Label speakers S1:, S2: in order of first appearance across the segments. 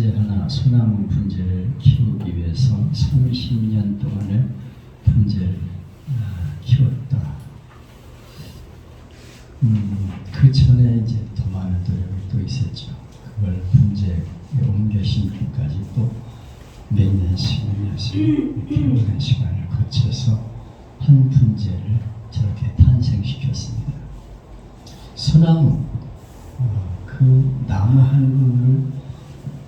S1: 분재 하나, 소나무 분재를 키우기 위해서 30년 동안을 분재를 키웠다. 그 전에 이제 더 많은 노력이 또 있었죠. 그걸 분재에 옮겨 심기까지 또 몇 년씩 오랜 시간을 거쳐서 한 분재를 저렇게 탄생시켰습니다. 소나무, 그 나무 한 그루를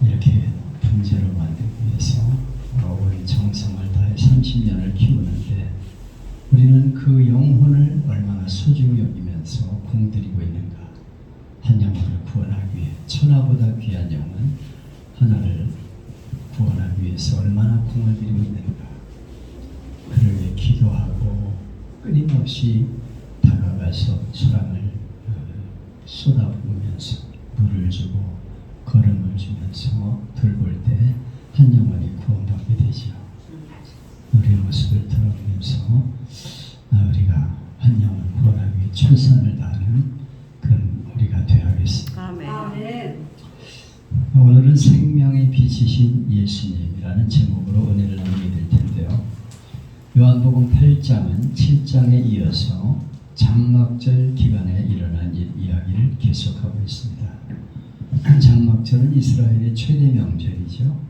S1: 이렇게 분재로 만들기 위해서 온 정성을 다해 30년을 키우는데 우리는 그 영혼을 얼마나 소중히 여기면서 공들이고 있는가. 한 영혼을 구원하기 위해 천하보다 귀한 영혼 하나를 구원하기 위해서 얼마나 공을 들이고 있는가. 그를 위해 기도하고 끊임없이 다가가서 사랑을 쏟아부으면서 물을 주고 걸음을 주면서 돌볼 때 한 영혼이 구원받게 되죠. 우리의 모습을 돌아보면서 우리가 한 영혼을 구원하기 위해 최선을 다하는 그런 우리가 되어야겠습니다.
S2: 아멘.
S1: 오늘은 생명의 빛이신 예수님이라는 제목으로 은혜를 나누게 될 텐데요. 요한복음 8장은 7장에 이어서 장막절 기간에 일어난 이야기를 계속하고 있습니다. 장막절은 이스라엘의 최대 명절이죠.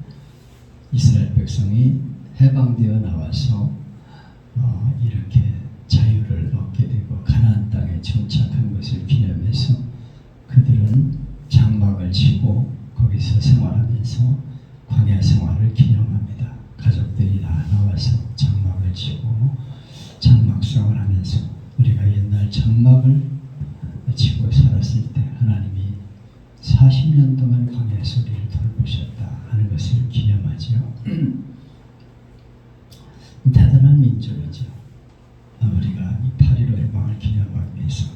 S1: 이스라엘 백성이 해방되어 나와서 이렇게 자유를 얻게 되고 가나안 땅에 정착한 것을 기념해서 그들은 장막을 치고 거기서 생활하면서 광야 생활을 기념합니다. 가족들이 다 나와서 장막을 치고 장막 생활하면서 우리가 옛날 장막을 치고 살았을 때 하나님이 40년 동안 광야에서 우리를 돌보셨다 하는 것을 기념하죠. 대단한 민족이죠. 우리가 이 8.15 해방을 기념하기 위해서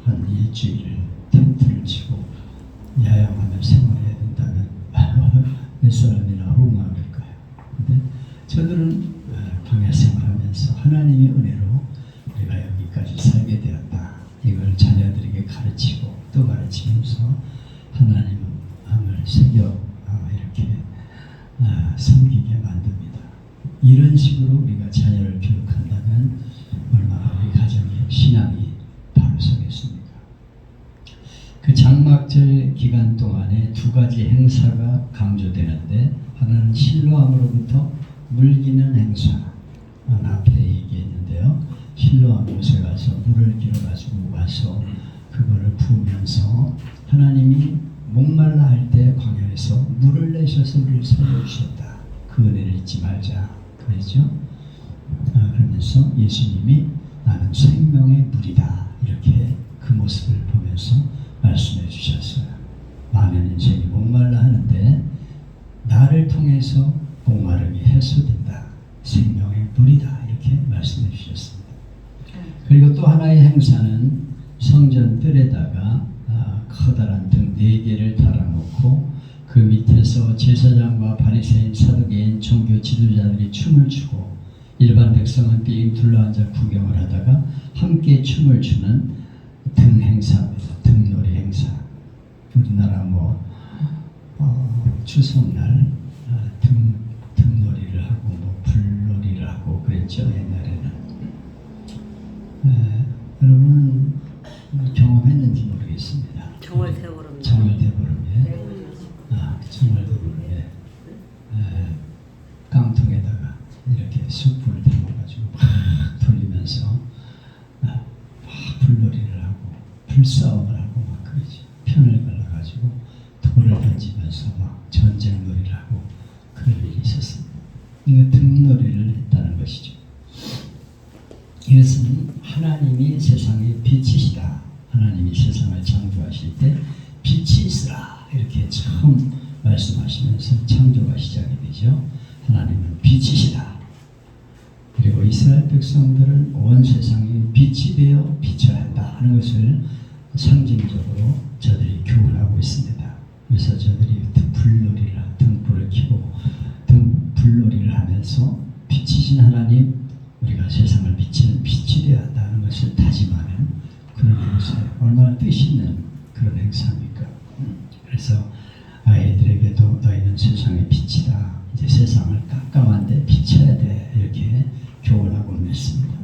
S1: 한 일주일을 텐트를 치고 야영하며 생활해야 된다면 몇 사람이나 호응할까요? 근데 저들은 광야 생활하면서 하나님의 은혜로 우리가 여기까지 살게 되었다. 이걸 자녀들에게 가르치고 또 가르치면서 하나님을 새겨 이렇게 섬기게 만듭니다. 이런 식으로 우리가 자녀를 교육한다면 얼마나 우리 가정의 신앙이 바로 서겠습니까? 그 장막절 기간 동안에 두 가지 행사가 강조되는데 하나는 실로암으로부터 물기는 행사, 앞에 얘기했는데요. 실로암 곳에 가서 물을 길어가지고 와서 그거를 부으면서 하나님이 목말라 할 때 광야에서 물을 내셔서 우리를 살려주셨다. 그 은혜를 잊지 말자. 그랬죠? 그러면서 예수님이 나는 생명의 물이다. 이렇게 그 모습을 보면서 말씀해 주셨어요. 많은 인생이 목말라 하는데 나를 통해서 목마름이 해소된다. 생명의 물이다. 이렇게 말씀해 주셨습니다. 그리고 또 하나의 행사는 성전 뜰에다가 커다란 등 4개를 달아놓고 그 밑에서 제사장과 바리새인, 사두개인, 종교 지도자들이 춤을 추고 일반 백성은 삥 둘러앉아 구경을 하다가 함께 춤을 추는 등 행사입니다. 등놀이 행사. 우리나라 추석날 등놀이를 하고 불놀이를 하고 그랬죠. 옛날에는. 여러분은 경험했는지 모르겠습니다.
S2: 정월대보름.
S1: 정월대보름에 정월대보름에 깡통에다가 이렇게 숯불을 담아가지고 막 돌리면서 막 불놀이를 하고 불싸움을 하고 막 그러죠. 편을 갈라가지고 돌을 던지면서 막 전쟁놀이를 하고 그런 일이 있었습니다. 이거 등놀이를 했다는 것이죠. 이것은 하나님이 세상의 빛이시다. 하나님이 세상을 창조하실 때 빛이 있으라 이렇게 처음 말씀하시면서 창조가 시작이 되죠. 하나님은 빛이시다. 그리고 이스라엘 백성들은 온 세상이 빛이 되어 비춰야 한다 하는 것을 상징적으로 저들이 교훈하고 있습니다. 그래서 저들이 등불을 켜고 불놀이를 하면서 빛이신 하나님, 우리가 세상을 비치는 빛이 되어야 한다는 것을 다짐하는 그런 행사예요. 얼마나 뜻이 있는 그런 행사입니까? 그래서 아이들에게도 너희는 세상의 빛이다. 이제 세상을 깜깜한데 비춰야 돼. 이렇게 교훈하고 있습니다.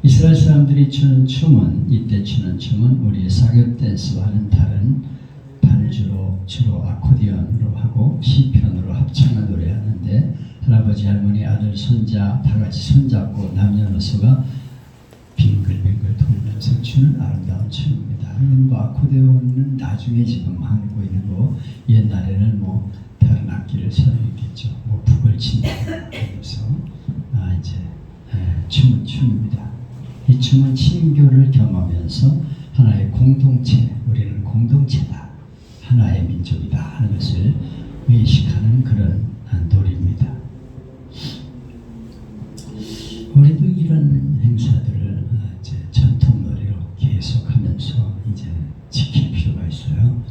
S1: 이스라엘 사람들이 추는 춤은 이때 추는 춤은 우리의 사교 댄스와는 다른 반주로 주로 아코디언으로 하고 시편으로 합창을 노래하는데 할아버지 할머니 아들 손자 다 같이 손잡고 남녀노소가 빙글빙글 돌면서 추는 아름다운 춤입니다. 뭐 아코디언은 나중에 지금 하고 있는 거 옛날에는 뭐 다른 악기를 사용했겠죠. 뭐 북을 친다거나 그래서 이제 춤은 춤입니다. 이 춤은 친교를 경험하면서 하나의 공동체, 우리는 공동체다, 하나의 민족이다 하는 것을 의식하는 그런 놀이입니다. 우리도 이런 행사들을 이제 전통 놀이로 계속하면서 이제 지킬 필요가 있어요.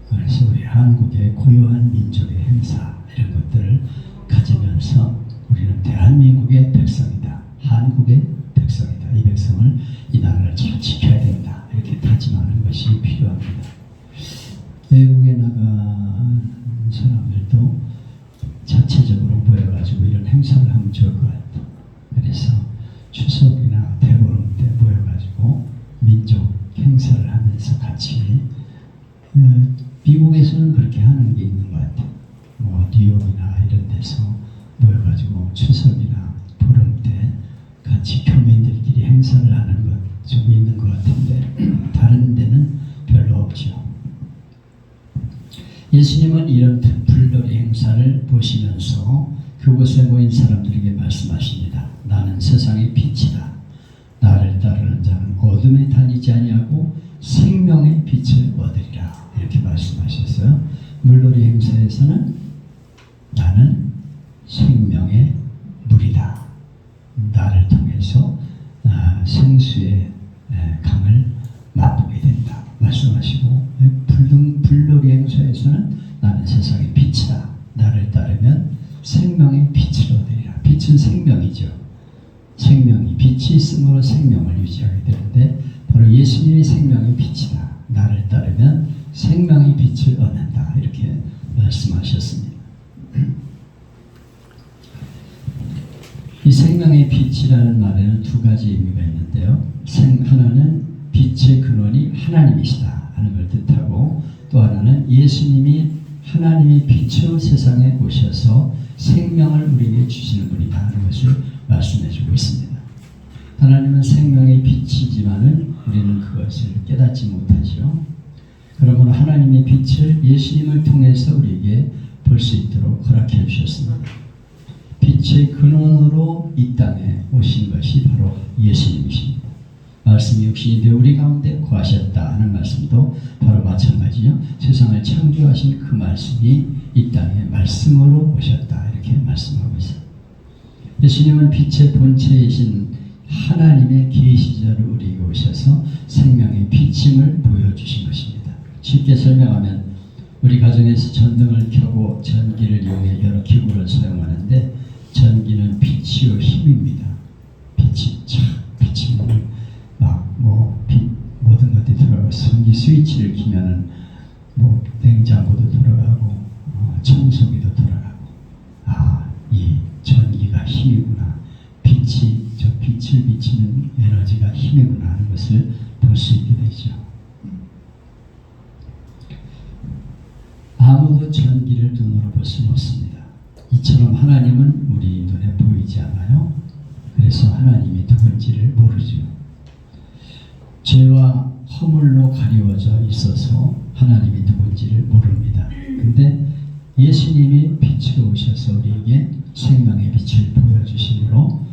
S1: 그래서 우리 한국의 고유한 민족의 행사 이런 것들을 가지면서 우리는 대한민국의 백성이다, 한국의 백성이다. 이 백성을, 이 나라를 잘 지켜야 된다. 이렇게 다짐하는 것이 필요합니다. 외국에 나간 사람들도 자체적으로 모여가지고 이런 행사를 하면 좋을 것 같아요. 그래서 추석이나 대보름 때 모여가지고 민족 행사를 하면서 같이 미국에서는 그렇게 하는 게 있는 것 같아요. 뭐 뉴욕이나 이런 데서 모여가지고 추석이나 보름 때 같이 교민들끼리 행사를 하는 것 좀 있는 것 같은데 다른 데는 별로 없죠. 예수님은 이런 불놀이 행사를 보시면서 그곳에 모인 사람들에게 말씀하십니다. 나는 세상의 빛이다. 나를 따르는 자는 어둠에 다니지 아니하고 생명의 빛을 얻으리라. 이렇게 말씀하셨어요. 물놀이 행사에서는 나는 생명의 물이다. 나를 통해서 생수의 강을 맛보게 된다 말씀하시고, 불놀이 행사에서는 나는 세상의 빛이다. 나를 따르면 생명의 빛을 얻으리라. 빛은 생명이죠. 생명이, 빛이 있음으로 생명을 유지하게 되는데 바로 예수님이 생명의 빛이다. 나를 따르면 생명의 빛을 얻는다. 이렇게 말씀하셨습니다. 이 생명의 빛이라는 말에는 두 가지 의미가 있는데요. 하나는 빛의 근원이 하나님이시다 하는 걸 뜻하고, 또 하나는 예수님이 하나님의 빛으로 세상에 오셔서 생명을 우리에게 주시는 분이다 하는 것을 말씀해주고 있습니다. 하나님은 생명의 빛이지만은 우리는 그것을 깨닫지 못하죠. 그러므로 하나님의 빛을 예수님을 통해서 우리에게 볼 수 있도록 허락해 주셨습니다. 빛의 근원으로 이 땅에 오신 것이 바로 예수님이십니다. 말씀이 육신이 되어 우리 가운데 거하셨다 하는 말씀도 바로 마찬가지죠. 세상을 창조하신 그 말씀이 이 땅에 말씀으로 오셨다 이렇게 말씀하고 있어요. 예수님은 빛의 본체이신 하나님의 계시자로 우리에게 오셔서 생명의 빛임을 보여주신 것입니다. 쉽게 설명하면 우리 가정에서 전등을 켜고 전기를 이용해 여러 기구를 사용하는데 전기는 빛이요 힘입니다. 빛이 모든 것들이 돌아가고, 전기 스위치를 키면은 뭐 냉장고도 돌아가고 청소기도 돌아가고, 이 전기가 힘이구나, 저 빛을 비치는 에너지가 힘이구나 하는 것을 볼 수 있게 되죠. 아무도 전기를 눈으로 볼 수는 없습니다. 이처럼 하나님은 우리 눈에 보이지 않아요. 그래서 하나님이 누군지를 모르죠. 죄와 허물로 가리워져 있어서 하나님이 누군지를 모릅니다. 근데 예수님이 빛으로 오셔서 우리에게 생명의 빛을 보여주심으로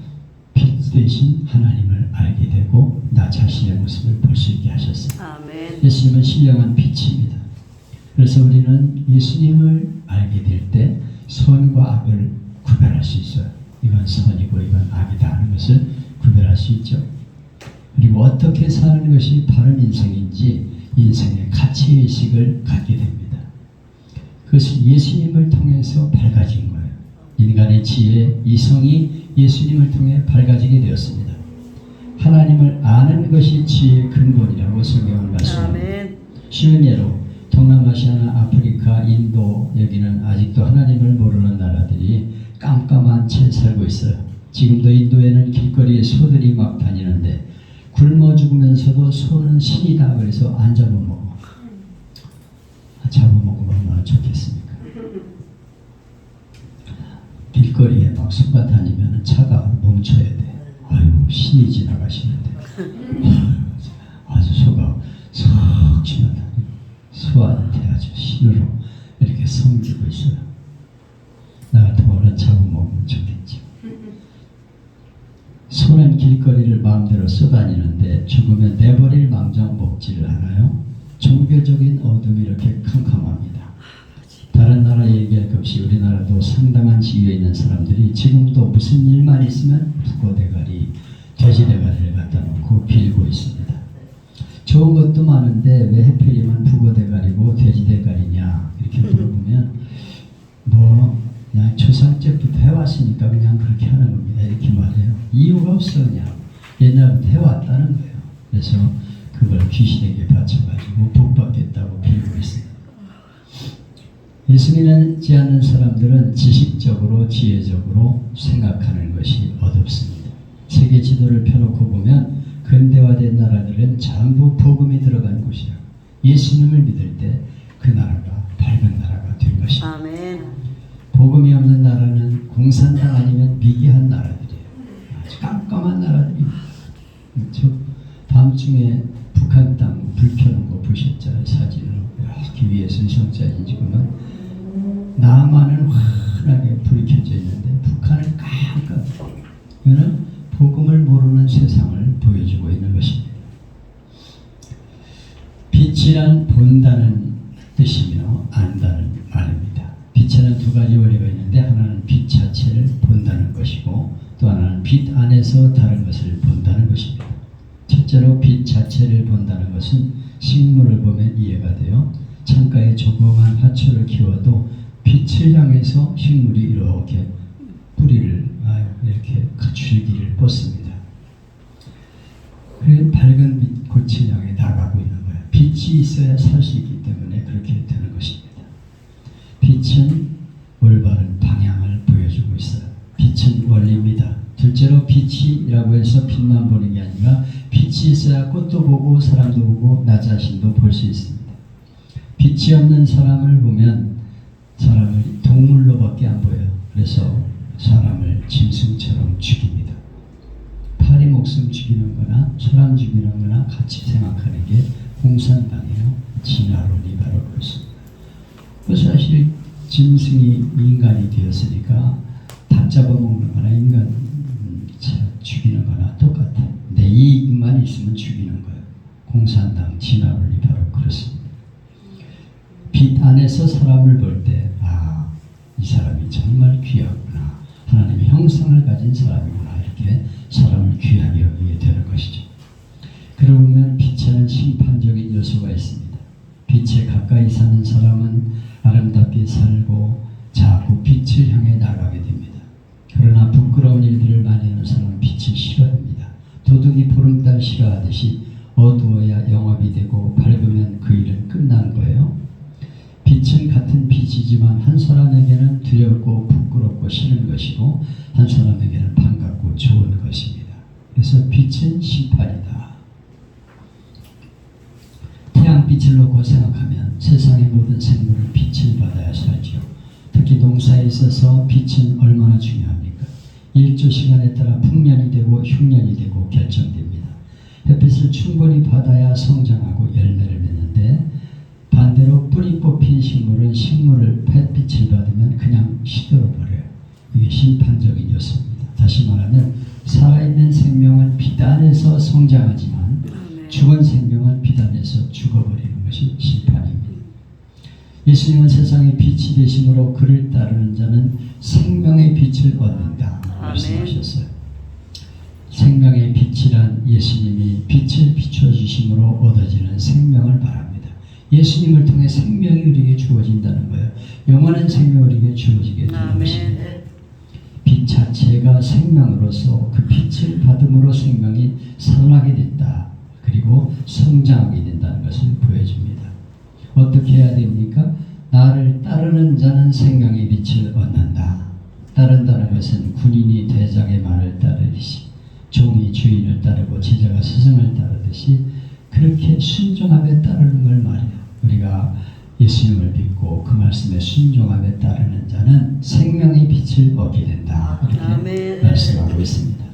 S1: 빛 대신 하나님을 알게 되고 나 자신의 모습을 볼 수 있게 하셨습니다.
S2: 아멘.
S1: 예수님은 신령한 빛입니다. 그래서 우리는 예수님을 알게 될 때 선과 악을 구별할 수 있어요. 이건 선이고 이건 악이다 하는 것을 구별할 수 있죠. 그리고 어떻게 사는 것이 바른 인생인지 인생의 가치의식을 갖게 됩니다. 그것이 예수님을 통해서 밝아진 거예요. 인간의 지혜, 이성이 예수님을 통해 밝아지게 되었습니다. 하나님을 아는 것이 지혜의 근본이라고 성경은 말씀합니다. 쉬운 예로 동남아 동남아시아나 아프리카, 인도 여기는 아직도 하나님을 모르는 나라들이 깜깜한 채 살고 있어요. 지금도 인도에는 길거리에 소들이 막 다니는데 굶어 죽으면서도 소는 신이다 그래서 안 잡아먹어. 잡아먹으면 얼마나 좋겠습니까? 길거리에 막 소가 다니면 차가 멈춰야 돼. 아유, 신이 지나가시는데 아주 소가 쏙 지나다니고 소한테 아주 신으로 이렇게 섬기고 있어요. 나 같으면 얼른 잡아먹으면 좋겠지. 소는 길거리를 마음대로 쏘다니는데 죽으면 내버릴 망정 먹지를 않아요. 종교적인 어둠이 이렇게 캄캄합니다. 다른 나라 얘기할 것 없이 우리나라도 상당한 지위에 있는 사람들이 지금도 무슨 일만 있으면 북어대가리, 돼지대가리를 갖다 놓고 빌고 있습니다. 좋은 것도 많은데 왜 하필이면 북어대가리고 돼지대가리냐 이렇게 물어보면 뭐 그냥 조상 때부터 해왔으니까 그냥 그렇게 하는 겁니다. 이렇게 말해요. 이유가 없어 그냥 옛날부터 해왔다는 거예요. 그래서 그걸 귀신에게 바쳐가지고 복받겠다고 빌고 있습니다. 예수 믿지 않는 사람들은 지식적으로 지혜적으로 생각하는 것이 어둡습니다. 세계 지도를 펴놓고 보면 근대화된 나라들은 전부 복음이 들어간 곳이야. 예수님을 믿을 때 그 나라가 밝은 나라가 될 것입니다.
S2: 아멘.
S1: 복음이 없는 나라는 공산당 아니면 미개한 나라들이에요. 아주 깜깜한 나라들입니다. 저 밤중에 북한 땅 불 켜는 거 보셨잖아요. 사진으로 이렇게 위에 순성사진 찍으면 남한은 환하게 불이 켜져 있는데 북한은 깜깜. 이거는 복음을 모르는 세상을 보여주고 있는 것입니다. 빛이란 본다는 뜻이며 안다는 말입니다. 빛에는 두 가지 원리가 있는데 하나는 빛 자체를 본다는 것이고 또 하나는 빛 안에서 다른 것을 본다는 것입니다. 첫째로 빛 자체를 본다는 것은 식물을 보면 이해가 돼요. 창가에 조그만 화초를 키워도 빛을 향해서 식물이 이렇게 뿌리를 이렇게 줄기를 뻗습니다. 그래서 밝은 빛 꽃을 향해 나가고 있는 거예요. 빛이 있어야 살 수 있기 때문에 그렇게 되는 것입니다. 빛은 올바른 방향을 보여주고 있어요. 빛은 원리입니다. 둘째로 빛이라고 해서 빛만 보는 게 아니라 빛이 있어야 꽃도 보고 사람도 보고 나 자신도 볼 수 있습니다. 빛이 없는 사람을 보면 사람을 동물로밖에 안 보여요. 그래서 사람을 짐승처럼 죽입니다. 파리 목숨 죽이는 거나 사람 죽이는 거나 같이 생각하는 게 공산당이에요. 진화론이 바로 그렇습니다. 사실 짐승이 인간이 되었으니까 다 잡아먹는 거나 인간 죽이는 거나 똑같아요. 내 이익만 있으면 죽이는 거예요. 공산당 진화론이 바로 그렇습니다. 빛 안에서 사람을 볼 때 이 사람이 정말 귀하구나. 하나님의 형상을 가진 사람이구나. 이렇게 사람을 귀하게 여기게 되는 것이죠. 그러고 보면 빛에는 심판적인 요소가 있습니다. 빛에 가까이 사는 사람은 아름답게 살고 자꾸 빛을 향해 나가게 됩니다. 그러나 부끄러운 일들을 많이 하는 사람은 빛을 싫어합니다. 도둑이 보름달 싫어하듯이 어두워야 영업이 되고 밝으면 그 일은 끝난 거예요. 빛은 같은 빛이지만 한 사람에게는 두렵고 부끄럽고 싫은 것이고 한 사람에게는 반갑고 좋은 것입니다. 그래서 빛은 심판이다. 태양빛을 놓고 생각하면 세상의 모든 생물은 빛을 받아야 살지요. 특히 농사에 있어서 빛은 얼마나 중요합니까? 일조 시간에 따라 풍년이 되고 흉년이 되고 결정됩니다. 햇빛을 충분히 받아야 성장하고 열매를 맺는데 반대로 뿌리 뽑힌 식물은 식물을 햇빛을 받으면 그냥 시들어버려요. 이게 심판적인 요소입니다. 다시 말하면 살아있는 생명은 빛 안에서 성장하지만 죽은 생명은 빛 안에서 죽어버리는 것이 심판입니다. 예수님은 세상의 빛이 되심으로 그를 따르는 자는 생명의 빛을 얻는다 말씀하셨어요. 생명의 빛이란 예수님이 빛을 비춰주심으로 얻어지는 생명을 말합니다. 예수님을 통해 생명이 우리에게 주어진다는 거예요. 영원한 생명이 우리에게 주어지게 되는 것입니다. 빛 자체가 생명으로서 그 빛을 받음으로 생명이 살아나게 된다. 그리고 성장하게 된다는 것을 보여줍니다. 어떻게 해야 됩니까? 따르는 자는 생명의 빛을 얻는다. 따른다는 것은 군인이 대장의 말을 따르듯이, 종이 주인을 따르고 제자가 스승을 따르듯이 그렇게 순종함에 따르는 걸 말이야. 우리가 예수님을 믿고 그 말씀에 순종함에 따르는 자는 생명의 빛을 얻게 된다. 이렇게
S2: 아멘.
S1: 말씀하고 있습니다.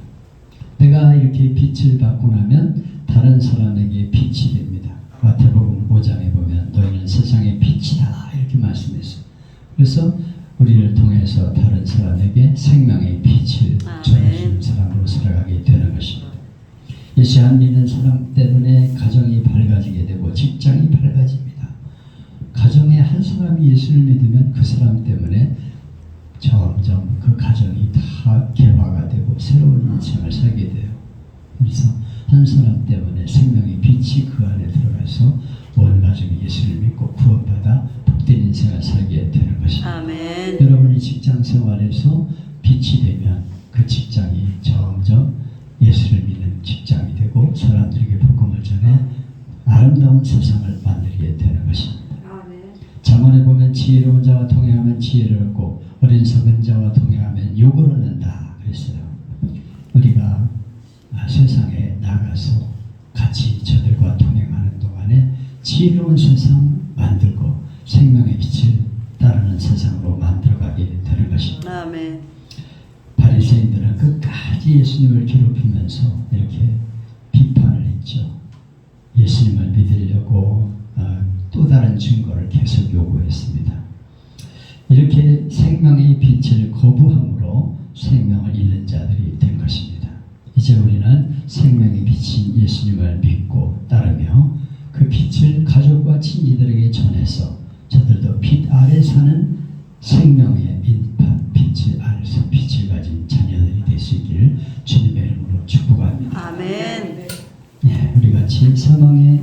S1: 내가 이렇게 빛을 받고 나면 다른 사람에게 빛이 됩니다. 마태복음 5장에 보면 너희는 세상의 빛이다 이렇게 말씀했어요. 그래서 우리를 통해서 다른 사람에게 생명의 빛을
S2: 아멘.
S1: 전해주는 사람으로 살아가게 되는 것입니다. 예수 안 믿는 사람 때문에 가정이 밝아지게 되고 직장이 밝아집니다. 가정에 한 사람이 예수를 믿으면 그 사람 때문에 점점 그 가정이 다 개화가 되고 새로운 인생을 살게 돼요. 그래서 한 사람 때문에 생명의 빛이 그 안에 들어가서 온 가정이 예수를 믿고 구원받아 복된 인생을 살게 되는 것입니다.
S2: 아멘.
S1: 여러분이 직장 생활에서 빛이 되면 그 직장이 점점 예수를 믿는 직장이 되고 사람들에게 복음을 전해 아름다운 세상을 만들게 되는 것입니다. 잠언에 보면 지혜로운 자와 동행하면 지혜를 얻고 어린석은 자와 동행하면 욕을 얻는다 그랬어요. 우리가 세상에 나가서 같이 저들과 동행하는 동안에 지혜로운 세상 만들고 생명의 빛을 따르는 세상으로 만들어가게 되는 것입니다.
S2: 아멘.
S1: 바리새인들은 끝까지 예수님을 괴롭히면서 이렇게 비판을 했죠. 예수님을 믿으려고 또 다른 증거를 계속 요구했습니다. 이렇게 생명의 빛을 거부함으로 생명을 잃는 자들이 된 것입니다. 이제 우리는 생명의 빛인 예수님을 믿고 따르며 그 빛을 가족과 친지들에게 전해서 저들도 빛 아래 사는 생명의 빛을 아래서 빛을 가진 자녀들이 될 수 있기를 주님의 이름으로 축복합니다.
S2: 아멘.
S1: 네, 우리 같이 사망의